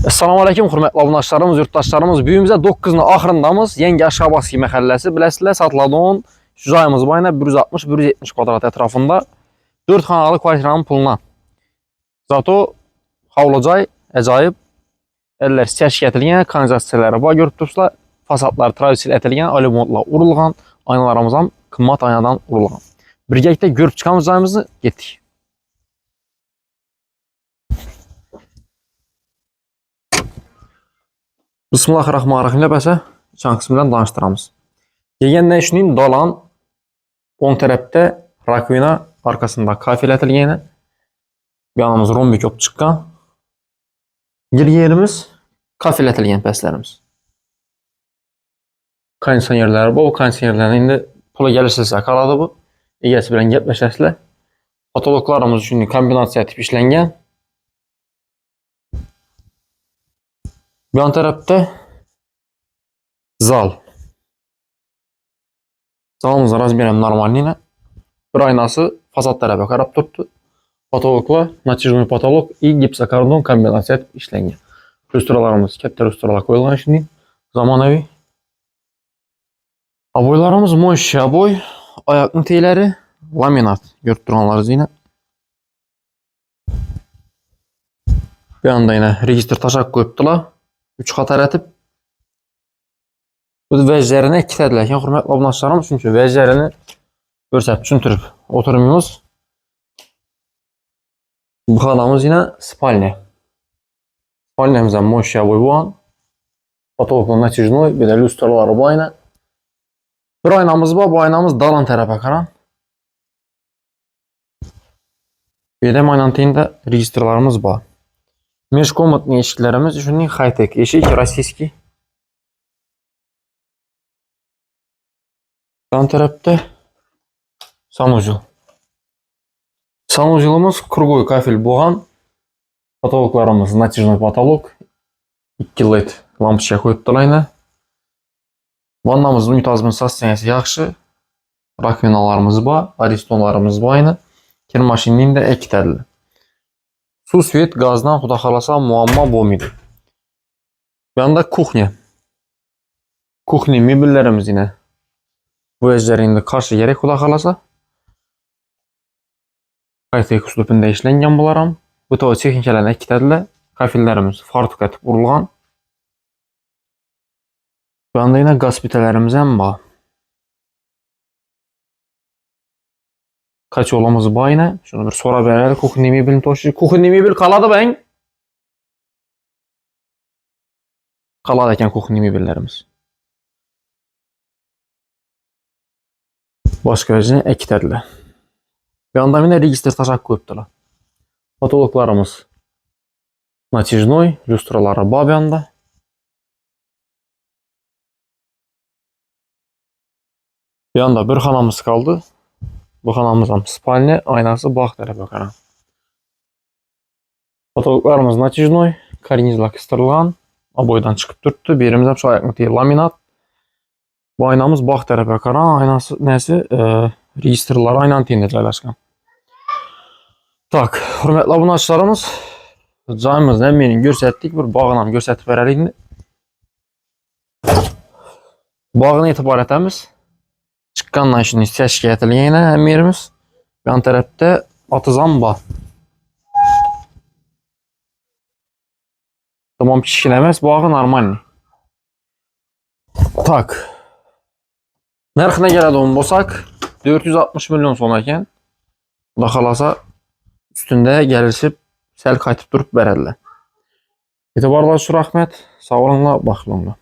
Assalamu alaikum hörmətli abunəçilərimiz, yurttaşlarımız. Büyümüzə 9-un axırındamız. Yeni Aşabaski məhəlləsi. Biləsiniz, Satladon Şuzayımız bayına 160-170 kvadrat ətrafında 4 xanalı kvartiranın puluna. Zato havlacay, əcaib, əllər çəşk ətilgən, kanalizasiyaları var görüb dursunlar. Fasadlar tradisiya ətilgən, alüminyumla urulğan, aynalarımızdan qımmat aynadan urulğan. Birgəkdə görüb çıxan cayımızı getdik. Bismillahirrahmanirrahim. Bəsə, çan qismindən danışdıramız. Yegən nə işinin dalan, on tərəfdə rakvina, arkasında kafel ətilgəni, yanımız rombik op çıxqan, geri yerimiz kafel ətilgən pəslərimiz. Kondisionerləri bu, kondisionerlərin indi pula gəlirsə qaladı bu. Egəsi bilən gəpləşəsilə. Patologlarımız üçün kombinasiya tip işləngən. Yan tərəfdə zal. Zalımızın razmerəm normalliğine. Bir aynası fasad tərəfə qarab tutdu. Patologla, natijli patolog i gipsokardon kombinasiya tip işləngən. Rüsturalarımız, kətdə rüsturalar qoyulğan şimdi. Zamanəvi. Aboylarımız moş aboy. Ayak niteyləri laminat görüb duranlarız yine. Bir anda yine registr taşak qoyubdular. 3 xatar ətib. Bu vəzlərini ikitədirlərkən, hürmətli abunəçilərimiz, çünki vəzlərini görsət, düşüntürüb oturmuyoruz. Bu xanamız yine spalnya. Spalnyamızdan moş aboy bu an. Patologla natijli, bir də lüstraları bu ayna. Bir aynamız var, bu aynamız dalan tərəfə qaran. Bir də aynanteyində registrlarımız var. Межкомнатные eşiklərimiz üçün high-tech eşik, российский. Yan tərəfdə sanuzел. Sanuzелimiz krugoy kafel boğan. Patologlarımız natijli patolog. 2 LED lampochka qoyubdular. Vannamızın unitazımın sosteniyası yaxşı. Rakvinalarımız var, aristonlarımız var aynı. Kir maşininin də ikitədirlər. Su, svet, gazdan xuda xalasa muamma bo'lmaydi. Bu yanda kuxnya. Kuxnya mebellərimiz yine bu əclərində qarşı gerek xuda xalasa. High-tech üslubunda işləngan bularam. Bu da texnikalarına ikitədirlər. Kafellərimiz fartuk etib vurulğan. Bu yanda yine gaz bitələrimiz həm var. Kaç olamız bu yine. Şunu bir sonra verelim. Kuxnya mebelini toşuyucu. Kuxnya mebel qaladı ben. Qaladı eken kuxnya mebellərimiz. Başka vəcini ikitədirlər. Bir anda yine registr taşak qoyubdular. Patologlarımız natijnoy, lüstraları var bir anda. Bir anda bir xanamız kaldı. Bu xanamızın spalnya, aynası bağ tərəfə qaran. Patologlarımız natijnoy, karnizla kıstırılan, aboydan çıxıb durdu. Birimizdən şu ayak niteyi laminat. Bu aynamız bağ tərəfə qaran, aynası nəsi registrları aynan teyindirlərləşkan. Tak, hürmətli abunəçilərimiz, cayımız nəminin görsətdik, bir bağınam görsətib verəlik. Bağını etibar etəmiz. Çıqqandan şimdi təşkil etilgən həm yerimiz. Yan tərəfdə atızan var. Tamam kişiləməz, bağı normalni. Tak. Nərxinə gələdi onu bolsaq 460 milyon sonrayken da xalasa üstündə gəlişib səl qaytıb durub verədilər. Etibarlar şu rəhmət, sağ olunla, baxılınla.